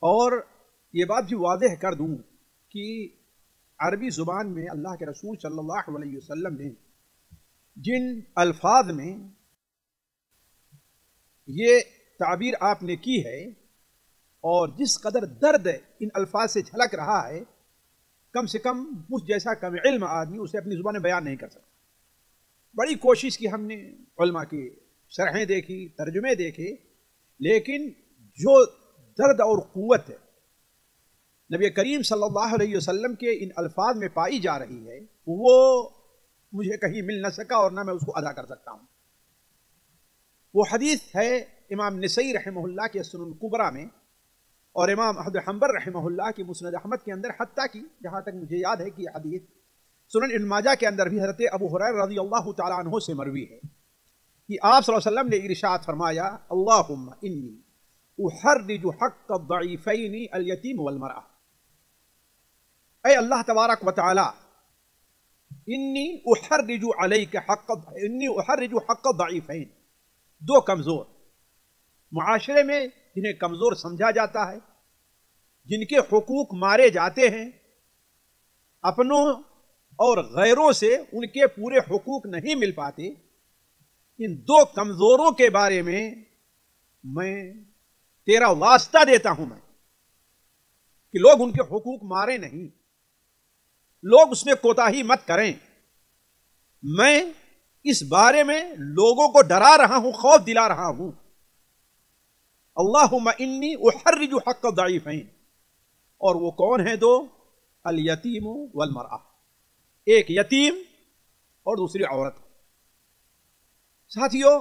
اور یہ بات بھی واضح کر دوں کہ عربی زبان میں اللہ کے رسول صلی اللہ علیہ وسلم نے جن الفاظ میں یہ تعبیر آپ نے کی ہے اور جس قدر درد ان الفاظ سے جھلک رہا ہے، کم سے کم مجھ جیسا کم علم آدمی اسے اپنی زبان میں بیان نہیں کر سکتا۔ بڑی کوشش کی ہم نے، علماء کی شرحیں دیکھی، ترجمے دیکھے، لیکن جو درد اور قوت نبی کریم صلی اللہ علیہ وسلم کے ان الفاظ میں پائی جا رہی ہے وہ مجھے کہیں مل نہ سکا اور نہ میں اس کو ادا کر سکتا ہوں۔ وہ حدیث ہے امام نسائی رحمہ اللہ کے سنن الکبریٰ میں اور امام احمد حنبل رحمہ اللہ کی مسند احمد کے اندر، حتیٰ کہ جہاں تک مجھے یاد ہے کہ یہ حدیث سنن ابن ماجہ کے اندر بھی حضرت ابو ہریرہ رضی اللہ تعالیٰ عنہ سے مروی ہے کہ آپ صلی اللہ علیہ وسلم نے ارشاد فرمایا، اللہم انی احرج حق الضعیفین الیتیم والمرأة، اے اللہ تبارک و تعالی، انی احرج علیک حق الضعیفین، دو کمزور معاشرے میں جنہیں کمزور سمجھا جاتا ہے، جن کے حقوق مارے جاتے ہیں، اپنوں اور غیروں سے ان کے پورے حقوق نہیں مل پاتے، ان دو کمزوروں کے بارے میں تیرا واسطہ دیتا ہوں میں کہ لوگ ان کے حقوق مارے نہیں، لوگ اس میں کوتاہی مت کریں۔ میں اس بارے میں لوگوں کو ڈرا رہا ہوں، خوف دلا رہا ہوں۔ اللہم انی احرج حق الضعیفین، اور وہ کون ہیں دو؟ الیتیم والمرأة، ایک یتیم اور دوسری عورت۔ ساتھیو،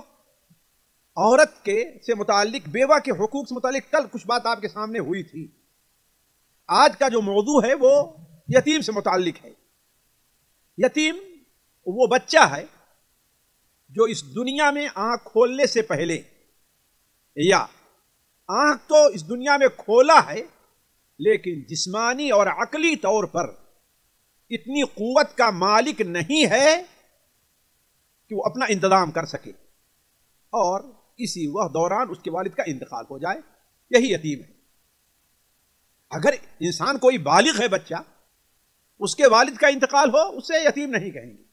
عورت کے سے متعلق، بیوہ کے حقوق سے متعلق کل کچھ بات آپ کے سامنے ہوئی تھی۔ آج کا جو موضوع ہے وہ یتیم سے متعلق ہے۔ یتیم وہ بچہ ہے جو اس دنیا میں آنکھ کھولنے سے پہلے، یا آنکھ تو اس دنیا میں کھولا ہے لیکن جسمانی اور عقلی طور پر اتنی قوت کا مالک نہیں ہے کہ وہ اپنا انتظام کر سکے، اور اسی وقت دوران اس کے والد کا انتقال ہو جائے، یہی یتیم ہے۔ اگر انسان کوئی بالغ ہے بچہ، اس کے والد کا انتقال ہو، اسے یتیم نہیں کہیں گے۔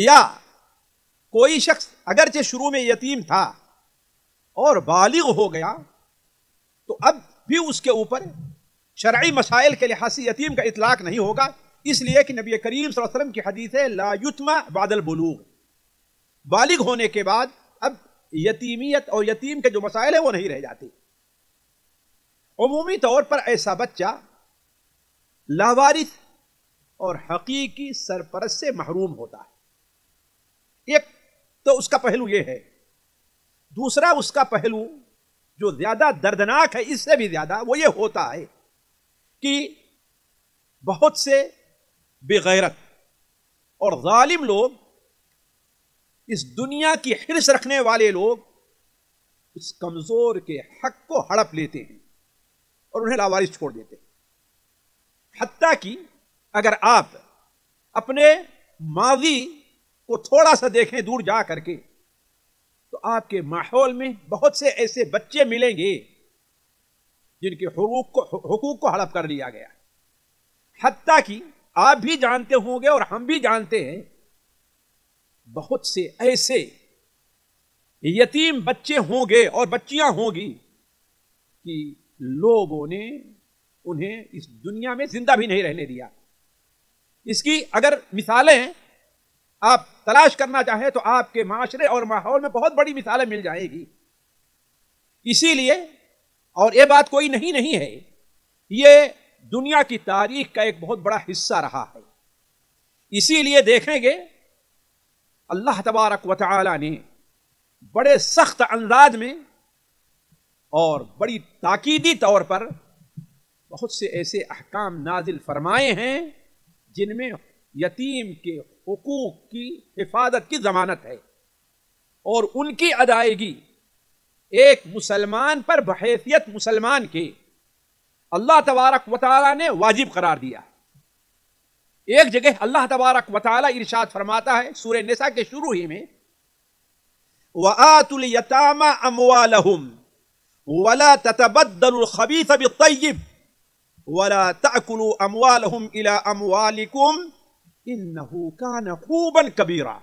یا کوئی شخص اگرچہ شروع میں یتیم تھا اور بالغ ہو گیا تو اب بھی اس کے اوپر شرعی مسائل کے لحاظ سے یتیم کا اطلاق نہیں ہوگا، اس لیے کہ نبی کریم صلی اللہ علیہ وسلم کی حدیث ہے لا یتم بعد البلوغ، بالغ ہونے کے بعد اب یتیمیت اور یتیم کے جو مسائل ہیں وہ نہیں رہ جاتے۔ عمومی طور پر ایسا بچہ لاوارث اور حقیقی سرپرست سے محروم ہوتا ہے۔ ایک تو اس کا پہلو یہ ہے، دوسرا اس کا پہلو جو زیادہ دردناک ہے اس سے بھی زیادہ، وہ یہ ہوتا ہے کہ بہت سے بے غیرت اور ظالم لوگ، اس دنیا کی حرص رکھنے والے لوگ، اس کمزور کے حق کو ہڑپ لیتے ہیں اور انہیں لاوارث چھوڑ دیتے ہیں۔ حتیٰ کہ اگر آپ اپنے ماضی کو تھوڑا سا دیکھیں دور جا کر کے، تو آپ کے ماحول میں بہت سے ایسے بچے ملیں گے جن کے حقوق کو ہڑپ کر لیا گیا۔ حتیٰ کہ آپ بھی جانتے ہوں گے اور ہم بھی جانتے ہیں، بہت سے ایسے یتیم بچے ہوں گے اور بچیاں ہوں گی کہ لوگوں نے انہیں اس دنیا میں زندہ بھی نہیں رہنے دیا۔ اس کی اگر مثالیں آپ تلاش کرنا چاہیں تو آپ کے معاشرے اور ماحول میں بہت بڑی مثالیں مل جائے گی۔ اسی لیے، اور یہ بات کوئی نہیں ہے، یہ دنیا کی تاریخ کا ایک بہت بڑا حصہ رہا ہے۔ اسی لیے دیکھیں گے اللہ تبارک و تعالی نے بڑے سخت انداز میں اور بڑی تاکیدی طور پر بہت سے ایسے احکام نازل فرمائے ہیں جن میں یتیم کے حقوق کی حفاظت کی ضمانت ہے، اور ان کی ادائیگی ایک مسلمان پر بحیثیت مسلمان کے اللہ تبارک و تعالی نے واجب قرار دیا۔ ایک جگہ اللہ تبارک و تعالی ارشاد فرماتا ہے سورہ نساء کے شروع ہی میں، وَآتُوا الْيَتَامَى أَمْوَالَهُمْ ولا تتبدلوا الخبيث بالطيب ولا تأكلوا أموالهم إلى أموالكم إنه كان حوبا كبيرا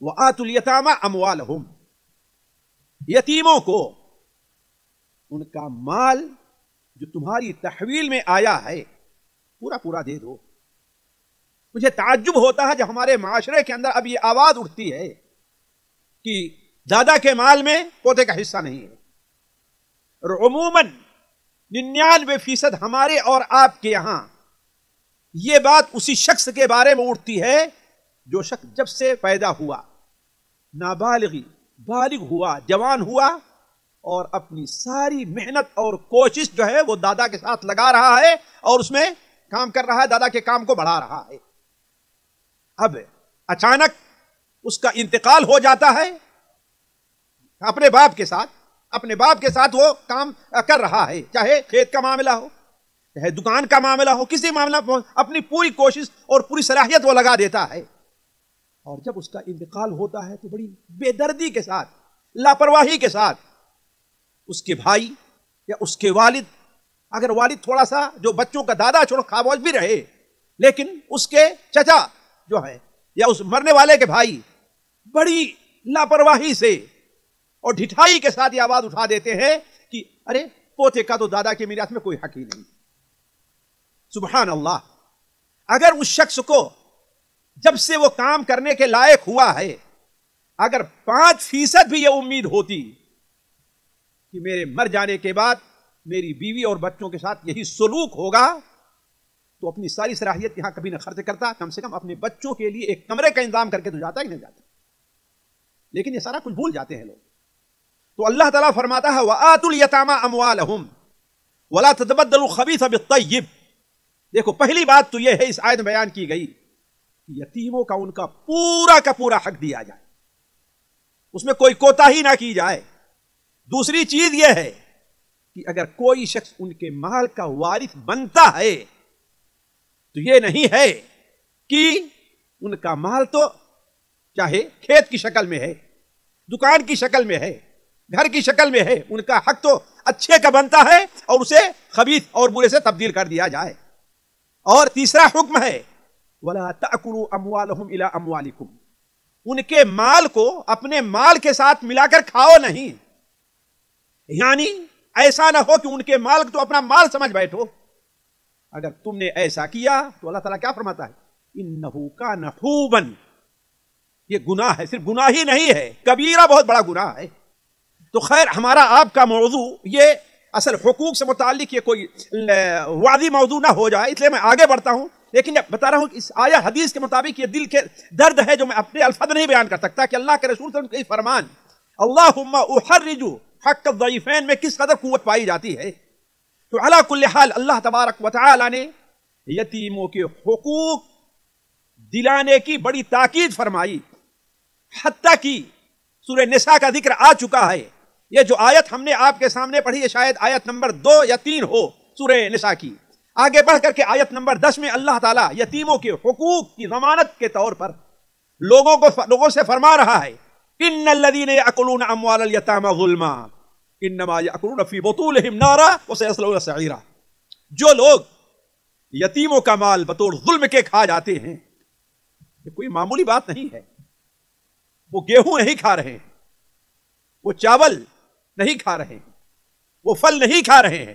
وآتوا اليتامى أموالهم، یتیموں کو ان کا مال جو تمہاری تحویل میں آیا ہے پورا پورا دے دو۔ مجھے تعجب ہوتا ہے جب ہمارے معاشرے کے اندر اب یہ آواز اٹھتی ہے کہ دادا کے مال میں پوتے کا حصہ نہیں ہے، اور عموماً 99% ہمارے اور آپ کے یہاں یہ بات اسی شخص کے بارے میں اٹھتی ہے جو شخص جب سے پیدا ہوا، نابالغی بالغ ہوا، جوان ہوا، اور اپنی ساری محنت اور کوشش جو ہے وہ دادا کے ساتھ لگا رہا ہے اور اس میں کام کر رہا ہے، دادا کے کام کو بڑھا رہا ہے۔ اب اچانک اس کا انتقال ہو جاتا ہے، اپنے باپ کے ساتھ وہ کام کر رہا ہے، چاہے کھیت کا معاملہ ہو، چاہے دکان کا معاملہ ہو، کسی معاملہ اپنی پوری کوشش اور پوری صلاحیت وہ لگا دیتا ہے، اور جب اس کا انتقال ہوتا ہے تو بڑی بے دردی کے ساتھ، لاپرواہی کے ساتھ اس کے بھائی یا اس کے والد، اگر والد تھوڑا سا جو بچوں کا دادا چھوڑو خاموش بھی رہے، لیکن اس کے چچا جو ہے یا اس مرنے والے کے بھائی بڑی لاپرواہی سے اور ڈھٹائی کے ساتھ یہ آواز اٹھا دیتے ہیں کہ ارے پوتے کا تو دادا کے میراث میں کوئی حق ہی نہیں۔ سبحان اللہ! اگر اس شخص کو جب سے وہ کام کرنے کے لائق ہوا ہے اگر 5% بھی یہ امید ہوتی کہ میرے مر جانے کے بعد میری بیوی اور بچوں کے ساتھ یہی سلوک ہوگا تو اپنی ساری صلاحیت یہاں کبھی نہ خرچ کرتا، کم سے کم اپنے بچوں کے لیے ایک کمرے کا انتظام کر کے تو جاتا ہی نہیں جاتا، لیکن یہ سارا کچھ بھول جاتے ہیں لوگ۔ تو اللہ تعالیٰ فرماتا ہے وَآتُوا الْيَتَامَى أَمْوَالَهُمْ وَلَا تَتَبَدَّلُوا الْخَبِيثَ بِالطَّيِّبِ۔ دیکھو پہلی بات تو یہ ہے اس آیت میں بیان کی گئی کہ یتیموں کا ان کا پورا حق دیا جائے، اس میں کوئی کوتاہی نہ کی جائے۔ دوسری چیز یہ ہے کہ اگر کوئی شخص ان کے مال کا وارث بنتا ہے تو یہ نہیں ہے کہ ان کا مال تو چاہے کھیت کی شکل میں ہے، دکان کی شکل میں ہے، گھر کی شکل میں ہے، ان کا حق تو اچھے کا بنتا ہے اور اسے خبیث اور برے سے تبدیل کر دیا جائے۔ اور تیسرا حکم ہے وَلَا تَأْكُلُوا أَمْوَالَهُمْ إِلَىٰ أَمْوَالِكُمْ، ان کے مال کو اپنے مال کے ساتھ ملا کر کھاؤ نہیں، یعنی ایسا نہ ہو کہ ان کے مال کو تو اپنا مال سمجھ بیٹھو۔ اگر تم نے ایسا کیا تو اللہ تعالیٰ کیا فرماتا ہے إِنَّهُ كَانَ حُوبًا، یہ گناہ ہے، صرف گناہ ہی نہیں ہے، کبیرہ بہت بڑا گناہ ہے۔ تو خیر ہمارا آپ کا موضوع یہ اصل حقوق سے متعلق یہ کوئی وعدی موضوع نہ ہو جائے، اس لیے میں آگے بڑھتا ہوں، لیکن بتا رہا ہوں کہ اس آیا حدیث کے مطابق یہ دل کے درد ہے جو میں اپنے الفاظ نہیں بیان کر سکتا کہ اللہ کے رسول صلی اللہ علیہ وسلم کے فرمان اللہم احرج حق الضعیفین میں کس قدر قوت پائی جاتی ہے۔ تو علی کل حال اللہ تبارک و تعالی نے یتیموں کے حقوق دلانے کی بڑی تاکید فرمائی، حتیٰ کہ سورہ نساء کا ذکر آ چکا ہے۔ یہ جو آیت ہم نے آپ کے سامنے پڑھی ہے شاید آیت نمبر 2 یا 3 ہو سورہ نساء کی، آگے بڑھ کر کے آیت نمبر 10 میں اللہ تعالیٰ یتیموں کے حقوق کی ضمانت کے طور پر لوگوں سے فرما رہا ہے ان الذین یأکلون اموال الیتامی ظلما انما یأکلون فی بطونہم نارا وسیصلون سعیرا، جو لوگ یتیموں کا مال بطور ظلم کے کھا جاتے ہیں، یہ کوئی معمولی بات نہیں ہے، وہ گیہوں نہیں کھا رہے ہیں، وہ چاول نہیں کھا رہے ہیں، وہ پھل نہیں کھا رہے ہیں،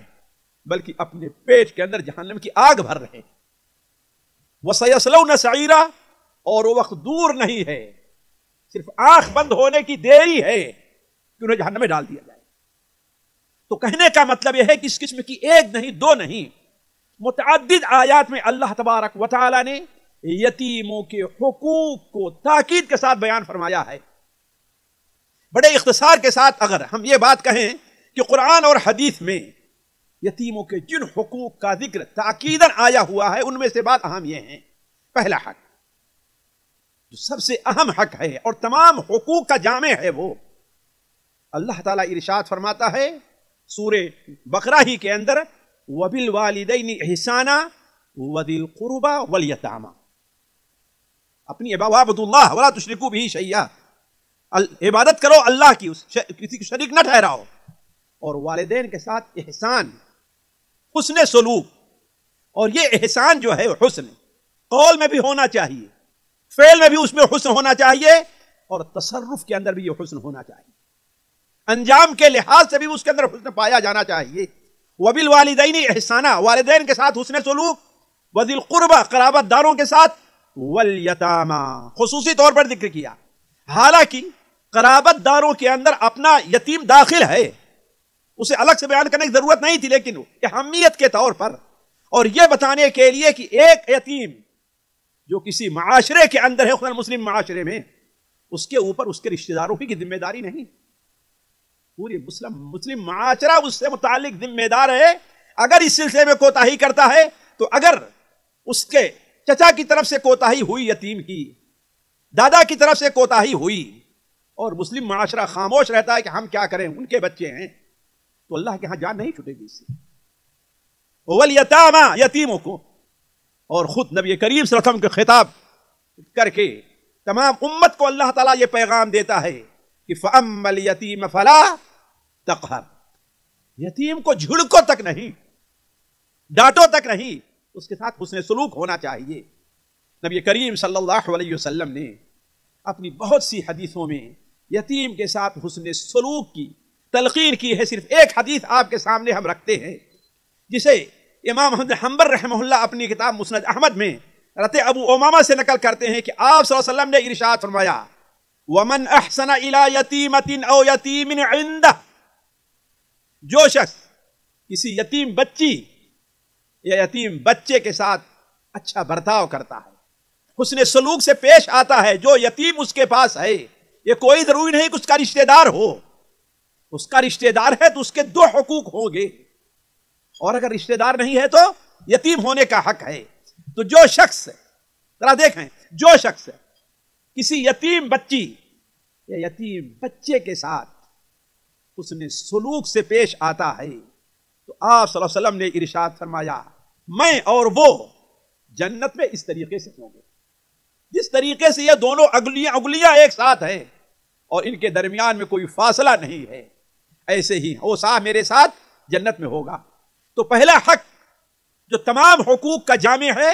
بلکہ اپنے پیٹ کے اندر جہنم کی آگ بھر رہے ہیں۔ وَسَيَصْلَوْنَ سَعِيرًا، اور وہ وقت دور نہیں ہے، صرف آنکھ بند ہونے کی دیری ہے کہ انہیں جہنم میں ڈال دیا جائے۔ تو کہنے کا مطلب یہ ہے کہ اس قسم کی ایک نہیں دو نہیں متعدد آیات میں اللہ تبارک و تعالی نے یتیموں کے حقوق کو تاکید کے ساتھ بیان فرمایا ہے۔ بڑے اختصار کے ساتھ اگر ہم یہ بات کہیں کہ قرآن اور حدیث میں یتیموں کے جن حقوق کا ذکر تاکیداً آیا ہوا ہے ان میں سے بات اہم یہ ہیں۔ پہلا حق جو سب سے اہم حق ہے اور تمام حقوق کا جامع ہے، وہ اللہ تعالیٰ ارشاد فرماتا ہے سورہ بقرہ ہی کے اندر وَبِالْوَالِدَيْنِ إِحْسَانًا وَذِي الْقُرْبَى وَالْيَتَامَى، اپنی وَاعْبُدُوا اللَّهَ وَلَا تُشْرِكُوا بِهِ شَيْئًا، عبادت کرو اللہ کی، کسی کو شریک نہ ٹھہراؤ، اور والدین کے ساتھ احسان، حسن سلوک. اور یہ احسان جو ہے حسن قول میں بھی ہونا چاہیے، فعل میں بھی اس میں حسن ہونا چاہیے، اور تصرف کے اندر بھی یہ حسن ہونا چاہیے، انجام کے لحاظ سے بھی اس کے اندر حسن پایا جانا چاہیے. وبالوالدین احسانا، والدین کے ساتھ حسن سلوک، وذی القربى قرابت داروں کے ساتھ، والیتاما خصوصی طور پر ذکر کیا. حالانکہ قرابت داروں کے اندر اپنا یتیم داخل ہے، اسے الگ سے بیان کرنے کی ضرورت نہیں تھی، لیکن اہمیت کے طور پر اور یہ بتانے کے لیے کہ ایک یتیم جو کسی معاشرے کے اندر ہے، خصوصاً مسلم معاشرے میں، اس کے اوپر اس کے رشتہ داروں کی ذمہ داری نہیں، پوری مسلم معاشرہ اس سے متعلق ذمہ دار ہے. اگر اس سلسلے میں کوتاہی کرتا ہے تو اگر اس کے چچا کی طرف سے کوتاہی ہوئی، یتیم کی دادا کی طرف سے کوتاہی ہوئی، اور مسلم معاشرہ خاموش رہتا ہے کہ ہم کیا کریں، ان کے بچے ہیں، تو اللہ کے ہاں جان نہیں چھوٹے گی اس سے. والیتاما یتیموں کو، اور خود نبی کریم صلی اللہ علیہ وسلم کے خطاب کر کے تمام امت کو اللہ تعالیٰ یہ پیغام دیتا ہے کہ فَأَمَّا الْيَتِيمَ فَلَا تَقْهَرْ، یتیم کو جھڑکو تک نہیں، ڈانٹو تک نہیں، اس کے ساتھ حسن سلوک ہونا چاہیے. نبی کریم صلی اللہ علیہ وسلم نے اپنی بہت سی حدیثوں میں یتیم کے ساتھ حسن سلوک کی تلقین کی ہے. صرف ایک حدیث آپ کے سامنے ہم رکھتے ہیں، جسے امام احمد حنبل رحمہ اللہ اپنی کتاب مسند احمد میں رت ابو امامہ سے نقل کرتے ہیں کہ آپ صلی اللہ علیہ وسلم نے ارشاد فرمایا وَمَنْ أَحْسَنَ إِلَى يَتِيمَةٍ أَوْ يَتِيمٍ عِنْدَهُ، جو شخص کسی یتیم بچی یا یتیم بچے کے ساتھ اچھا برتاؤ کرتا ہے، حسن سلوک سے پیش آتا ہے، جو یتیم اس کے پاس ہے، یہ کوئی ضروری نہیں کہ اس کا رشتہ دار ہو، اس کا رشتہ دار ہے تو اس کے دو حقوق ہوں گے، اور اگر رشتہ دار نہیں ہے تو یتیم ہونے کا حق ہے. تو جو شخص، ذرا دیکھیں، جو شخص کسی یتیم بچی یا یتیم بچے کے ساتھ حسن سلوک سے پیش آتا ہے تو آپ صلی اللہ علیہ وسلم نے ارشاد فرمایا میں اور وہ جنت میں اس طریقے سے ہوں گے، جس طریقے سے یہ دونوں اگلیاں ایک ساتھ ہیں اور ان کے درمیان میں کوئی فاصلہ نہیں ہے، ایسے ہی وہ صاحب میرے ساتھ جنت میں ہوگا. تو پہلا حق جو تمام حقوق کا جامع ہے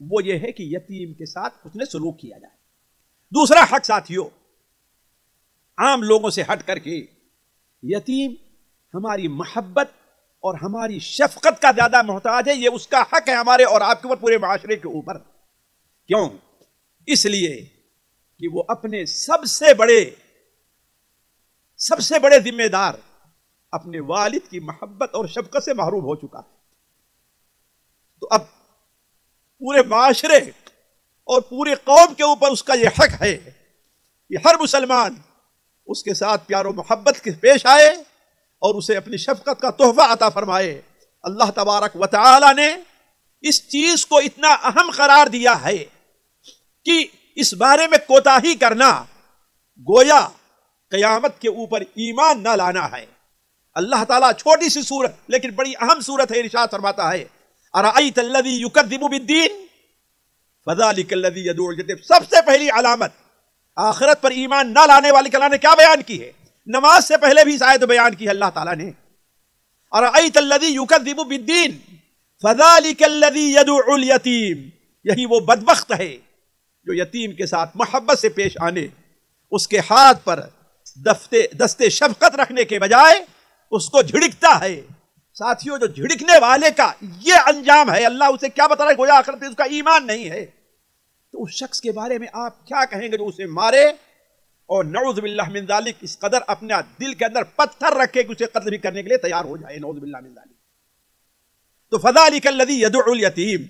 وہ یہ ہے کہ یتیم کے ساتھ حسن سلوک کیا جائے. دوسرا حق ساتھیوں، عام لوگوں سے ہٹ کر کے یتیم ہماری محبت اور ہماری شفقت کا زیادہ محتاج ہے، یہ اس کا حق ہے ہمارے اور آپ کے اوپر، پورے معاشرے کے اوپر. کیوں؟ اس لیے کہ وہ اپنے سب سے بڑے ذمہ دار اپنے والد کی محبت اور شفقت سے محروم ہو چکا ہے. تو اب پورے معاشرے اور پورے قوم کے اوپر اس کا یہ حق ہے کہ ہر مسلمان اس کے ساتھ پیار و محبت کے پیش آئے اور اسے اپنی شفقت کا تحفہ عطا فرمائے. اللہ تبارک و تعالی نے اس چیز کو اتنا اہم قرار دیا ہے کہ اس بارے میں کوتاہی کرنا گویا قیامت کے اوپر ایمان نہ لانا ہے. اللہ تعالیٰ چھوٹی سی صورت لیکن بڑی اہم صورت ہے، ارشاد فرماتا ہے اَرَأَيْتَ الَّذِي يُكَذِّبُ بِالدِّينِ فَذَلِكَ الَّذِي يَدْعُو الْيَتِيمَ. سب سے پہلی علامت آخرت پر ایمان نہ لانے والے کے اللہ نے کیا بیان کی ہے؟ نماز سے پہلے بھی آیت بیان کی ہے اللہ تعالیٰ نے، اَرَأَيْتَ الَّذِي يُكَذِّبُ بِالدِّينِ فَذَلِكَ الَّذِي يَدْعُو الْيَتِيمَ. یہی وہ بدبخت ہے جو یتیم کے ساتھ محبت سے پیش آنے، اس کے ہاتھ پر دستے شفقت رکھنے کے بجائے اس کو جھڑکتا ہے. ساتھیوں، جو جھڑکنے والے کا یہ انجام ہے، اللہ اسے کیا بتا رہا ہے؟ گویا آخرت میں اس کا ایمان نہیں ہے. تو اس شخص کے بارے میں آپ کیا کہیں گے جو اسے مارے اور نعوذ باللہ من ذالک اس قدر اپنا دل کے اندر پتھر رکھے کہ اسے قتل بھی کرنے کے لیے تیار ہو جائے، نعوذ باللہ من ذالک. تو فذالک الذی یدعو الیتیم،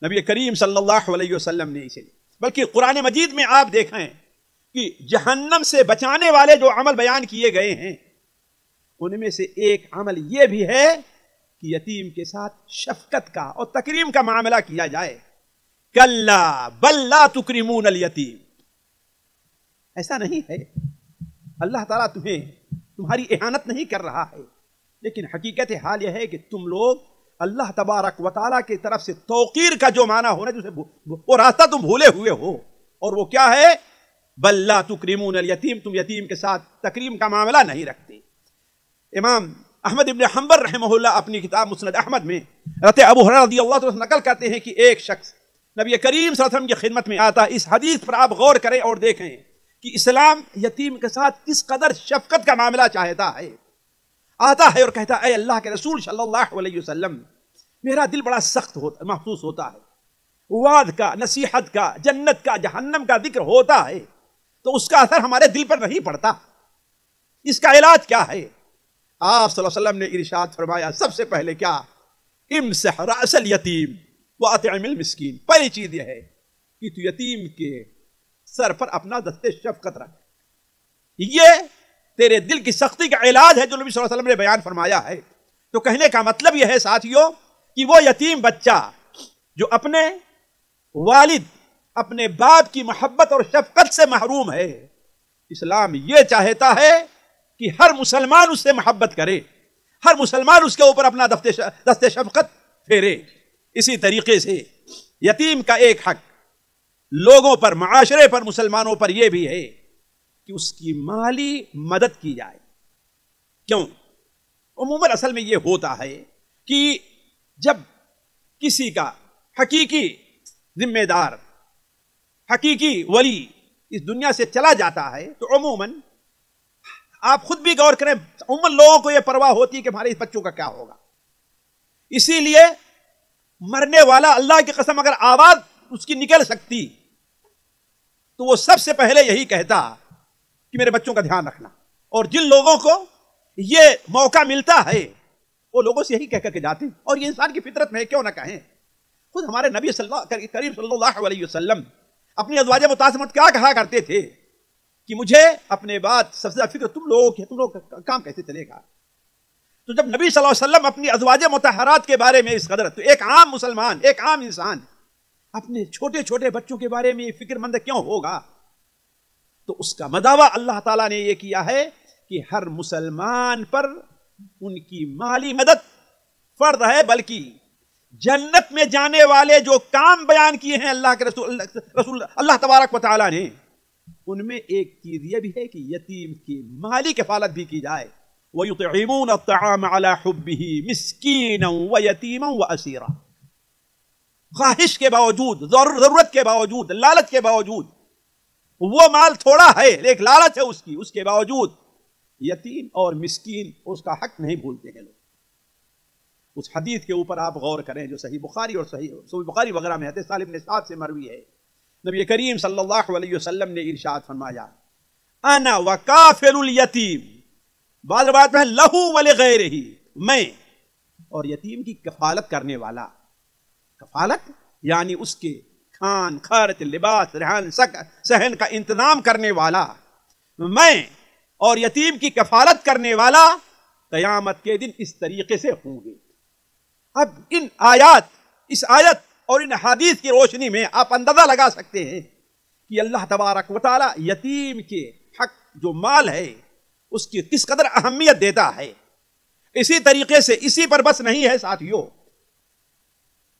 نبی کریم صلی اللہ علیہ وسلم نے اسے، بلکہ قرآن مجید میں آپ دیکھیں کہ جہنم سے بچانے والے جو عمل بیان کیے گئے ہیں ان میں سے ایک عمل یہ بھی ہے کہ یتیم کے ساتھ شفقت کا اور تکریم کا معاملہ کیا جائے. کلا بل لا تکرمون الیتیم، ایسا نہیں ہے. اللہ تعالیٰ تمہاری اہانت نہیں کر رہا ہے، لیکن حقیقت حال یہ ہے کہ تم لوگ اللہ تبارک و تعالیٰ کی طرف سے توقیر کا جو معنی ہونا وہ راستہ تم بھولے ہوئے ہو، اور وہ کیا ہے؟ بل لا تکرمون الیتیم، تم یتیم کے ساتھ تکریم کا معاملہ نہیں رکھتے۔ امام احمد ابن حنبل رحمہ اللہ اپنی کتاب مسند احمد میں حضرت ابو ہریرہ رضی اللہ عنہ نقل کرتے ہیں کہ ایک شخص نبی کریم صلی اللہ علیہ وسلم کی خدمت میں آتا۔ اس حدیث پر آپ غور کریں اور دیکھیں کہ اسلام یتیم کے ساتھ کس قدر شفقت کا معاملہ چاہتا ہے۔ آتا ہے اور کہتا ہے اے اللہ کے رسول صلی اللہ علیہ وسلم، میرا دل بڑا سخت محسوس ہوتا ہے، وعد کا، نصیحت کا، جنت کا، جہنم کا ذکر ہوتا ہے تو اس کا اثر ہمارے دل پر نہیں پڑتا، اس کا علاج کیا ہے؟ آپ صلی اللہ علیہ وسلم نے ارشاد فرمایا سب سے پہلے کیا؟ امسح رأس الیتیم واطعم المسکین۔ پہلی چیز یہ ہے کہ تو یتیم کے سر پر اپنا دست شفقت رکھ، یہ تیرے دل کی سختی کا علاج ہے جو نبی صلی اللہ علیہ وسلم نے بیان فرمایا ہے۔ تو کہنے کا مطلب یہ ہے ساتھیوں کہ وہ یتیم بچہ جو اپنے والد، اپنے باپ کی محبت اور شفقت سے محروم ہے، اسلام یہ چاہتا ہے کہ ہر مسلمان اس سے محبت کرے، ہر مسلمان اس کے اوپر اپنا دست شفقت پھیرے۔ اسی طریقے سے یتیم کا ایک حق لوگوں پر، معاشرے پر، مسلمانوں پر یہ بھی ہے کہ اس کی مالی مدد کی جائے۔ کیوں؟ عموماً اصل میں یہ ہوتا ہے کہ جب کسی کا حقیقی ذمہ دار، حقیقی ولی اس دنیا سے چلا جاتا ہے تو عموماً آپ خود بھی غور کریں، عموماً لوگوں کو یہ پرواہ ہوتی ہے کہ ہمارے اس بچوں کا کیا ہوگا۔ اسی لیے مرنے والا اللہ کی قسم اگر آواز اس کی نکل سکتی تو وہ سب سے پہلے یہی کہتا کہ میرے بچوں کا دھیان رکھنا۔ اور جن لوگوں کو یہ موقع ملتا ہے وہ لوگوں سے یہی کہہ کر کے جاتے ہیں، اور یہ انسان کی فطرت میں ہے، کیوں نہ کہیں۔ خود ہمارے نبی کریم صلی اللہ علیہ وسلم اپنی ازواج مطہرات کیا کہا کرتے تھے کہ مجھے اپنے بعد سب سے زیادہ فکر تم لوگوں کی، تم لوگوں کا کام کیسے چلے گا۔ تو جب نبی صلی اللہ علیہ وسلم اپنی ازواج مطہرات کے بارے میں اس قدر، تو ایک عام مسلمان، ایک عام انسان اپنے چھوٹے چھوٹے بچوں کے بارے میں فکر مند کیوں ہوگا؟ تو اس کا مداوع اللہ تعالیٰ نے یہ کیا ہے کہ ہر مسلمان پر ان کی مالی مدد فرض ہے، بلکہ جنت میں جانے والے جو کام بیان کیے ہیں اللہ کے رسول اللہ تبارک و تعالیٰ نے، ان میں ایک چیز یہ بھی ہے کہ یتیم کی مالی کفالت بھی کی جائے۔ وَيُطْعِمُونَ الطَّعَامَ عَلَى حُبِّهِ مِسْكِينًا وَيَتِيمًا وَأَسِيرًا۔ خواہش کے باوجود، ضرورت کے باوجود، لالچ کے باوجود، وہ مال تھوڑا ہے ایک لالچ ہے اس کے باوجود یتیم اور مسکین اس کا حق نہیں بھولتے ہیں لوگ۔ اس حدیث کے اوپر آپ غور کریں جو صحیح بخاری اور صحیح بخاری وغیرہ میں ہے، سالم بن سعد سے مروی ہے، نبی کریم صلی اللہ علیہ وسلم نے ارشاد فرمایا انا وکافل الیتیم، بعض روایت میں لہو ولغیرہ، میں اور یتیم کی کفالت کرنے والا، کفالت یعنی اس کے کھان، خرچ، لباس، رہن سہن کا انتظام کرنے والا، میں اور یتیم کی کفالت کرنے والا قیامت کے دن اس طریقے سے ہوں گے۔ اب ان آیات، اس آیت اور ان حدیث کی روشنی میں آپ اندازہ لگا سکتے ہیں کہ اللہ تبارک و تعالی یتیم کے حق جو مال ہے اس کی کس قدر اہمیت دیتا ہے۔ اسی طریقے سے اسی پر بس نہیں ہے ساتھیوں،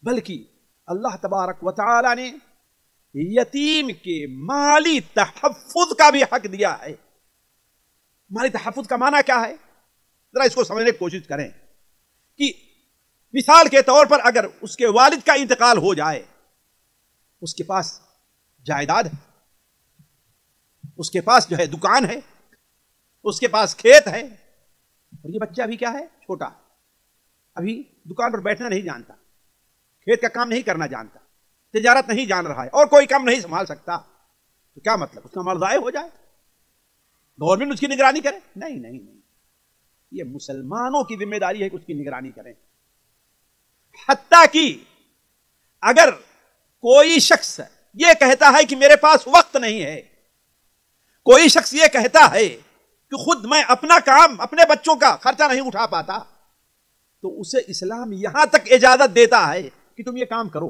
بلکہ اللہ تبارک و تعالی نے یتیم کے مالی تحفظ کا بھی حق دیا ہے۔ مالی تحفظ کا معنی کیا ہے؟ ذرا اس کو سمجھنے کی کوشش کریں کہ مثال کے طور پر اگر اس کے والد کا انتقال ہو جائے، اس کے پاس جائیداد ہے، اس کے پاس جو ہے دکان ہے، اس کے پاس کھیت ہے، اور یہ بچہ ابھی کیا ہے؟ چھوٹا، ابھی دکان پر بیٹھنا نہیں جانتا، کھیت کا کام نہیں کرنا جانتا، تجارت نہیں جان رہا ہے، اور کوئی کام نہیں سنبھال سکتا، تو کیا مطلب اس کا مال ضائع ہو جائے؟ گورنمنٹ اس کی نگرانی کرے؟ نہیں نہیں نہیں، یہ مسلمانوں کی ذمہ داری ہے کہ اس کی نگرانی کریں۔ حتیٰ کہ اگر کوئی شخص یہ کہتا ہے کہ میرے پاس وقت نہیں ہے، کوئی شخص یہ کہتا ہے کہ خود میں اپنا کام، اپنے بچوں کا خرچہ نہیں اٹھا پاتا، تو اسے اسلام یہاں تک اجازت دیتا ہے کہ تم یہ کام کرو،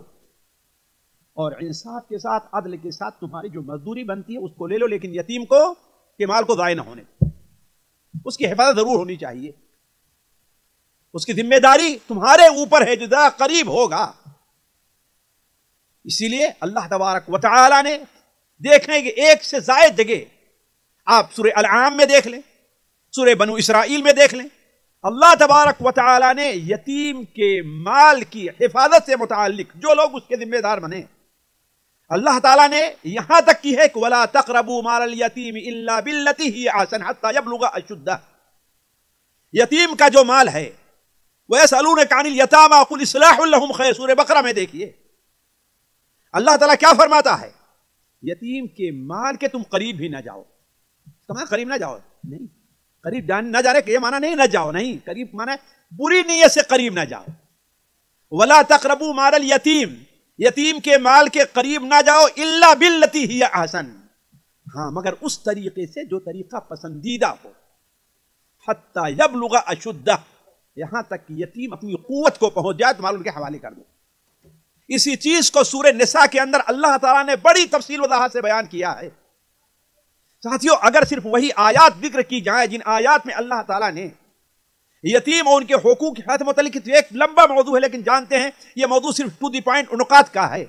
اور انصاف کے ساتھ، عدل کے ساتھ تمہاری جو مزدوری بنتی ہے اس کو لے لو، لیکن یتیم کو کے مال کو ضائع نہ ہونے دو، اس کی حفاظت ضرور ہونی چاہیے، اس کی ذمہ داری تمہارے اوپر ہے جو ذرا قریب ہوگا۔ اسی لیے اللہ تبارک و تعالی نے دیکھیں کہ ایک سے زائد جگہ آپ سورہ العام میں دیکھ لیں، سورہ بنو اسرائیل میں دیکھ لیں، اللہ تبارک و تعالی نے یتیم کے مال کی حفاظت سے متعلق جو لوگ اس کے ذمہ دار بنے، اللہ تعالیٰ نے یہاں تک کی ہے کہ وَلَا تَقْرَبُوا مَالَ الْيَتِيمِ إِلَّا بِالَّتِي هِيَ أَحْسَنُ حَتَّى يَبْلُغَ أَشُدَّهُ۔ یتیم کا جو مال ہے، وَيَسْأَلُونَكَ عَنِ الْيَتَامَى قُلْ إِصْلَاحٌ لَهُمْ خَيْرٌ، سورہ بقرہ میں دیکھیے اللہ تعالیٰ کیا فرماتا ہے، یتیم کے مال کے تم قریب ہی نہ جاؤ۔ قریب نہ جاؤ نہیں، قریب نہ جانے کہ یہ معنی نہیں نہ جاؤ، نہیں، قریب معنی بری نیت سے قریب نہ جاؤ۔ وَلَا تَقْرَبُوا مَالَ الْيَتِيمِ، یتیم کے مال کے قریب نہ جاؤ، الا باللتی ہی احسن، ہاں مگر اس طریقے سے جو طریقہ پسندیدہ ہو، حتی یبلغ اشدہ، یہاں تک کہ یتیم اپنی قوت کو پہنچ جائے تو مال ان کے حوالے کر دو۔ اسی چیز کو سورہ نساء کے اندر اللہ تعالیٰ نے بڑی تفصیل وضاحت سے بیان کیا ہے۔ ساتھیو اگر صرف وہی آیات ذکر کی جائیں جن آیات میں اللہ تعالیٰ نے یتیم اور ان کے حقوق کے ساتھ متعلق ایک لمبا موضوع ہے، لیکن جانتے ہیں یہ موضوع صرف ٹو دی پوائنٹ نکات کا ہے،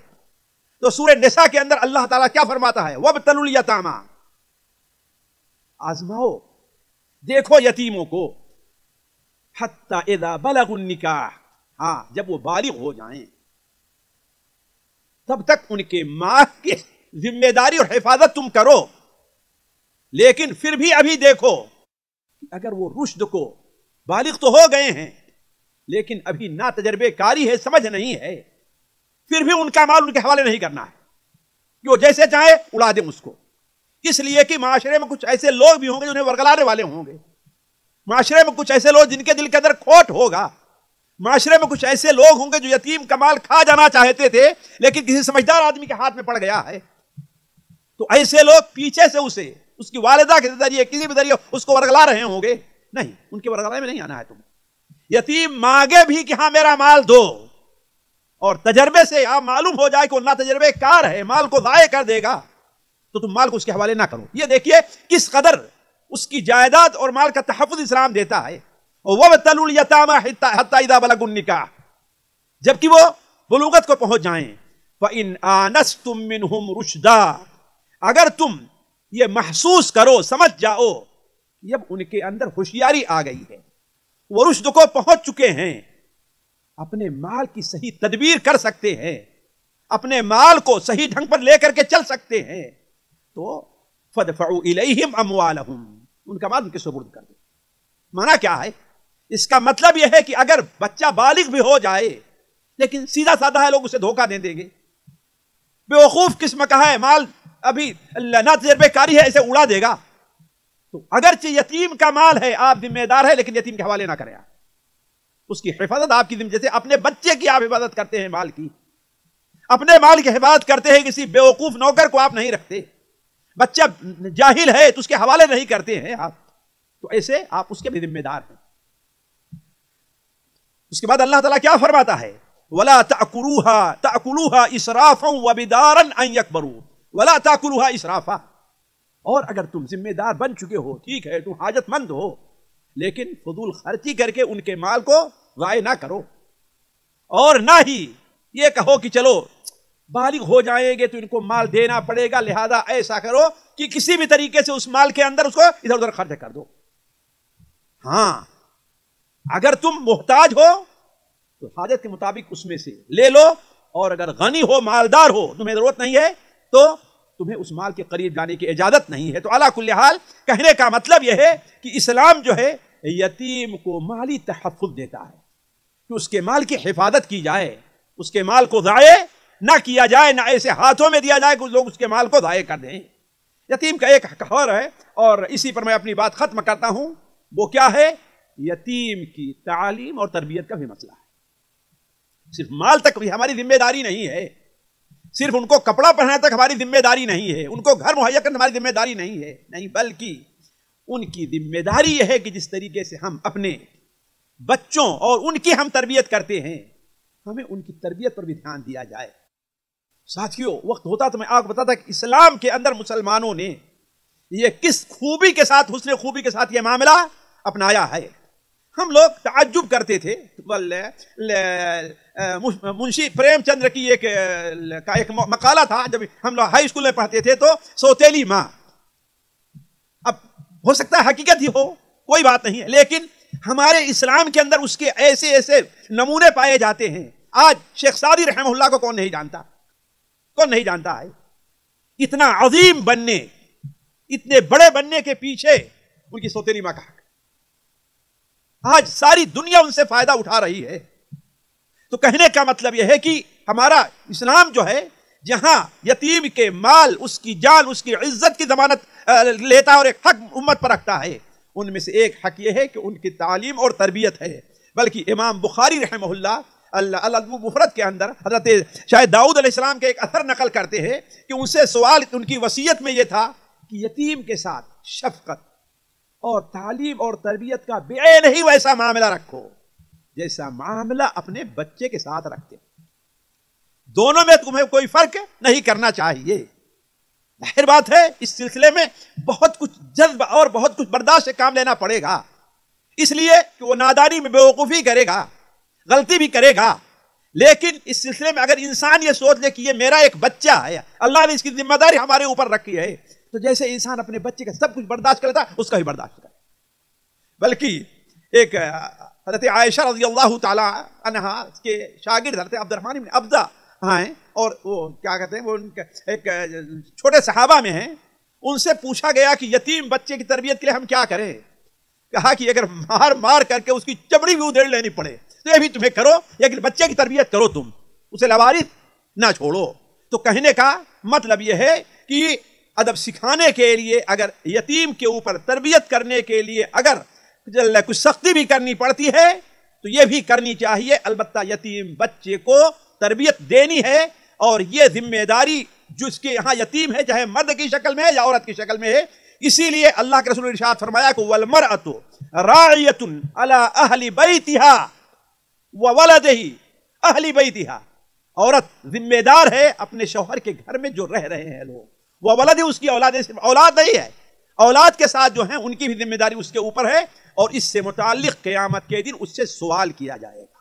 تو سورہ نساء کے اندر اللہ تعالیٰ کیا فرماتا ہے، وَابْتَلُوا الْيَتَامَى، آزماؤ دیکھو یتیموں کو، حَتَّى إِذَا بَلَغُوا النِّكَاحَ، ہاں جب وہ بالغ ہو جائیں تب تک ان کے مال کی ذمہ داری اور حفاظت تم کرو، لیکن پھر بھی ابھی دیکھو اگر وہ رشد کو، بالغ تو ہو گئے ہیں لیکن ابھی نا تجربے کاری ہے، سمجھ نہیں ہے، پھر بھی ان کا مال ان کے حوالے نہیں کرنا ہے، جو جیسے چاہے اڑا دیں اس کو، اس لیے کہ معاشرے میں کچھ ایسے لوگ بھی ہوں گے جنہیں ورگلانے والے ہوں گے، معاشرے میں کچھ ایسے لوگ جن کے دل کے اندر کھوٹ ہوگا، معاشرے میں کچھ ایسے لوگ ہوں گے جو یتیم کا مال کھا جانا چاہتے تھے لیکن کسی سمجھدار آدمی کے ہاتھ میں پڑ گیا ہے، تو ایسے لوگ پیچھے سے اسے اس کی والدہ کے ذریعے کسی بھی ذریعے اس کو ورگلا رہے ہوں گے، نہیں، ان کے ورگلانے میں نہیں آنا ہے تم۔ یتیم مانگے بھی کہ ہاں میرا مال دو، اور تجربے سے آپ معلوم ہو جائے کہ وہ نا تجربے کار ہے، مال کو ضائع کر دے گا، تو تم مال کو اس کے حوالے نہ کرو۔ یہ دیکھیے کس قدر اس کی جائیداد اور مال کا تحفظ اسلام دیتا ہے۔ وَابْتَلُوا الْيَتَامَى حَتَّى إِذَا بَلَغُوا النِّكَاحَ، جبکہ وہ بلوغت کو پہنچ جائیں، فَإِنْ آنَسْتُم مِّنْهُمْ رُشْدًا، اگر تم یہ محسوس کرو، سمجھ جاؤ کہ اب ان کے اندر ہوشیاری آ گئی ہے، وہ رشد کو پہنچ چکے ہیں، اپنے مال کی صحیح تدبیر کر سکتے ہیں، اپنے مال کو صحیح ڈھنگ پر لے کر کے چل سکتے ہیں، تو فَادْفَعُوا إِلَيْهِمْ أَمْوَالَهُمْ، ان کا مال ان کے سپرد کر دو۔ معنی کیا ہے؟ اس کا مطلب یہ ہے کہ اگر بچہ بالغ بھی ہو جائے لیکن سیدھا سادہ ہے، لوگ اسے دھوکہ دے دیں گے، بے وقوف قسم کا ہے، مال ابھی نا تجربے کاری ہے، اسے اڑا دے گا، تو اگرچہ یتیم کا مال ہے، آپ ذمہ دار ہے، لیکن یتیم کے حوالے نہ کریں، اس کی حفاظت آپ کی ذمہ، جیسے اپنے بچے کی آپ حفاظت کرتے ہیں، مال کی، اپنے مال کی حفاظت کرتے ہیں، کسی بے وقوف نوکر کو آپ نہیں رکھتے، بچہ جاہل ہے تو اس کے حوالے نہیں کرتے ہیں آپ، تو ایسے آپ اس کے بھی ذمہ دار ہیں۔ اس کے بعد اللہ تعالیٰ کیا فرماتا ہے، وَلَا تَأْكُلُوهَا إِسْرَافًا وَبِدَارًا أَن يَكْبَرُوا وَلَا تَأْكُلُوهَا إِسْرَافًا، اور اگر تم ذمہ دار بن چکے ہو، ٹھیک ہے تم حاجت مند ہو، لیکن فضول خرچی کر کے ان کے مال کو ضائع نہ کرو، اور نہ ہی یہ کہو کہ چلو بالغ ہو جائیں گے تو ان کو مال دینا پڑے گا، لہذا ایسا کرو کہ کسی بھی طریقے سے اس مال کے اندر اس کو ادھر ادھر خرچ کر دو۔ ہاں اگر تم محتاج ہو تو حاجت کے مطابق اس میں سے لے لو، اور اگر غنی ہو، مالدار ہو، تمہیں ضرورت نہیں ہے تو تمہیں اس مال کے قریب جانے کی اجازت نہیں ہے۔ تو علی کل حال کہنے کا مطلب یہ ہے کہ اسلام جو ہے یتیم کو مالی تحفظ دیتا ہے کہ اس کے مال کی حفاظت کی جائے، اس کے مال کو ضائع نہ کیا جائے، نہ ایسے ہاتھوں میں دیا جائے کہ لوگ اس کے مال کو ضائع کر دیں۔ یتیم کا ایک حق اور ہے، اور اسی پر میں اپنی بات ختم کرتا ہوں، وہ کیا ہے؟ یتیم کی تعلیم اور تربیت کا بھی مسئلہ ہے۔ صرف مال تک بھی ہماری ذمہ داری نہیں ہے، صرف ان کو کپڑا پہنانے تک ہماری ذمہ داری نہیں ہے، ان کو گھر مہیا کرنا ہماری ذمہ داری نہیں ہے، نہیں، بلکہ ان کی ذمہ داری یہ ہے کہ جس طریقے سے ہم اپنے بچوں اور ان کی ہم تربیت کرتے ہیں، ہمیں ان کی تربیت پر بھی دھیان دیا جائے۔ ساتھیوں وقت ہوتا تو میں آپ کو بتاتا کہ اسلام کے اندر مسلمانوں نے یہ کس خوبی کے ساتھ، حسن خوبی کے ساتھ یہ معاملہ اپنایا ہے۔ ہم لوگ تعجب کرتے تھے منشی پریم چندر کی ایک مقالہ تھا، جب ہم لوگ ہائی اسکول میں پڑھتے تھے تو سوتیلی ماں. اب ہو سکتا ہے حقیقت ہی ہو، کوئی بات نہیں ہے، لیکن ہمارے اسلام کے اندر اس کے ایسے ایسے نمونے پائے جاتے ہیں. آج شیخ سعدی رحمہ اللہ کو کون نہیں جانتا؟ کون نہیں جانتا ہے؟ اتنا عظیم بننے، اتنے بڑے بننے کے پیچھے ان کی سوتیلی ماں کا حق. آج ساری دنیا ان سے فائدہ اٹھا رہی ہے. تو کہنے کا مطلب یہ ہے کہ ہمارا اسلام جو ہے جہاں یتیم کے مال، اس کی جان، اس کی عزت کی ضمانت لیتا ہے اور ایک حق امت پر رکھتا ہے، ان میں سے ایک حق یہ ہے کہ ان کی تعلیم اور تربیت ہے. بلکہ امام بخاری رحمہ اللہ الادب المفرد کے اندر حضرت شاید داؤد علیہ السلام کے ایک اثر نقل کرتے ہیں کہ ان سے سوال، ان کی وصیت میں یہ تھا کہ یتیم کے ساتھ شفقت اور تعلیم اور تربیت کا بعین ہی ویسا معاملہ رکھو جیسا معاملہ اپنے بچے کے ساتھ رکھتے. دونوں میں تمہیں کوئی فرق نہیں کرنا چاہیے. ظاہر بات ہے اس سلسلے میں بہت کچھ جذب اور بہت کچھ برداشت سے کام لینا پڑے گا، اس لیے کہ وہ نادانی میں بیوقوفی کرے گا، غلطی بھی کرے گا. لیکن اس سلسلے میں اگر انسان یہ سوچ لے کہ یہ میرا ایک بچہ ہے، اللہ نے اس کی ذمہ داری ہمارے اوپر رکھی ہے، تو جیسے انسان اپنے بچے کا سب کچھ برداشت کرتا ہے اس کا بھی برداشت کرے. بلکہ ایک حضرت عائشہ رضی اللہ تعالی عنہا کے شاگرد حضرت عبد الرحمن بن ابدہ ہیں، اور وہ کیا کہتے ہیں، وہ ایک چھوٹے صحابہ میں ہیں. ان سے پوچھا گیا کہ یتیم بچے کی تربیت کے لیے ہم کیا کریں؟ کہا کہ اگر مار مار کر کے اس کی چمڑی بھی ادھیڑ لینی پڑے تو یہ بھی تمہیں کرو، لیکن بچے کی تربیت کرو، تم اسے لاوارث نہ چھوڑو. تو کہنے کا مطلب یہ ہے کہ ادب سکھانے کے لیے، اگر یتیم کے اوپر تربیت کرنے کے لیے اگر کچھ سختی بھی کرنی پڑتی ہے تو یہ بھی کرنی چاہیے. البتہ یتیم بچے کو تربیت دینی ہے، اور یہ ذمہ داری جس کے یہاں یتیم ہے، چاہے مرد کی شکل میں ہے یا عورت کی شکل میں ہے. اسی لیے اللہ کے رسول نے ارشاد فرمایا کہ وَالْمَرْأَةُ رَاعِيَةٌ عَلَىٰ أَهْلِ بَيْتِهَا وَوَلَدِهِ أَهْلِ بَيْتِهَا. عورت ذمہ دار ہے اپنے شوہر کے گھر میں جو رہ رہے ہیں لوگ. وَوَلَدِهِ اس کی اولاد، صرف اولاد نہیں ہے، اولاد کے ساتھ جو ہیں ان کی بھی ذمہ داری اس کے اوپر ہے، اور اس سے متعلق قیامت کے دن اس سے سوال کیا جائے گا.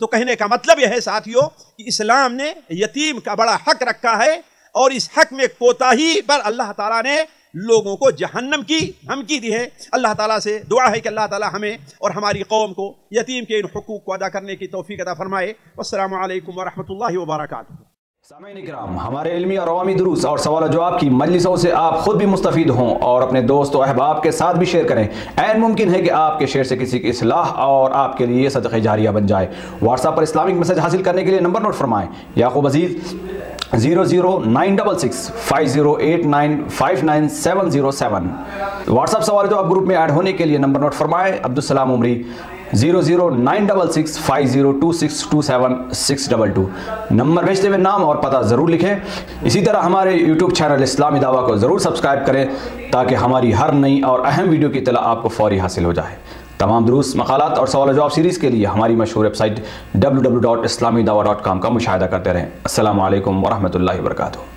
تو کہنے کا مطلب یہ ہے ساتھیوں کہ اسلام نے یتیم کا بڑا حق رکھا ہے، اور اس حق میں کوتاہی پر اللہ تعالیٰ نے لوگوں کو جہنم کی دھمکی دی ہے. اللہ تعالیٰ سے دعا ہے کہ اللہ تعالیٰ ہمیں اور ہماری قوم کو یتیم کے ان حقوق کو ادا کرنے کی توفیق عطا فرمائے. والسلام علیکم ورحمۃ اللہ وبرکاتہ. سامعین اکرام، ہمارے علمی اور عوامی دروس اور سوال و جواب کی مجلسوں سے آپ خود بھی مستفید ہوں اور اپنے دوست و احباب کے ساتھ بھی شیئر کریں. عین ممکن ہے کہ آپ کے شیئر سے کسی کی اصلاح اور آپ کے لیے صدقہ جاریہ بن جائے. واٹس ایپ پر اسلامک میسج حاصل کرنے کے لیے نمبر نوٹ فرمائیں: یعقوب عزیز 00966 5089 59707. واٹس ایپ سوال و جواب گروپ میں ایڈ ہونے کے لیے نمبر نوٹ فرمائیں: عبدالسلام عمری 00966 502627 622. نمبر بھیجتے ہوئے نام اور پتہ ضرور لکھیں. اسی طرح ہمارے یوٹیوب چینل اسلامی دعویٰ کو ضرور سبسکرائب کریں تاکہ ہماری ہر نئی اور اہم ویڈیو کی اطلاع آپ کو فوری حاصل ہو جائے. تمام دروس، مقالات اور سوال و جواب سیریز کے لیے ہماری مشہور ویب سائٹ www.islamidawah.com کا مشاہدہ کرتے رہیں. السلام علیکم ورحمۃ اللہ وبرکاتہ.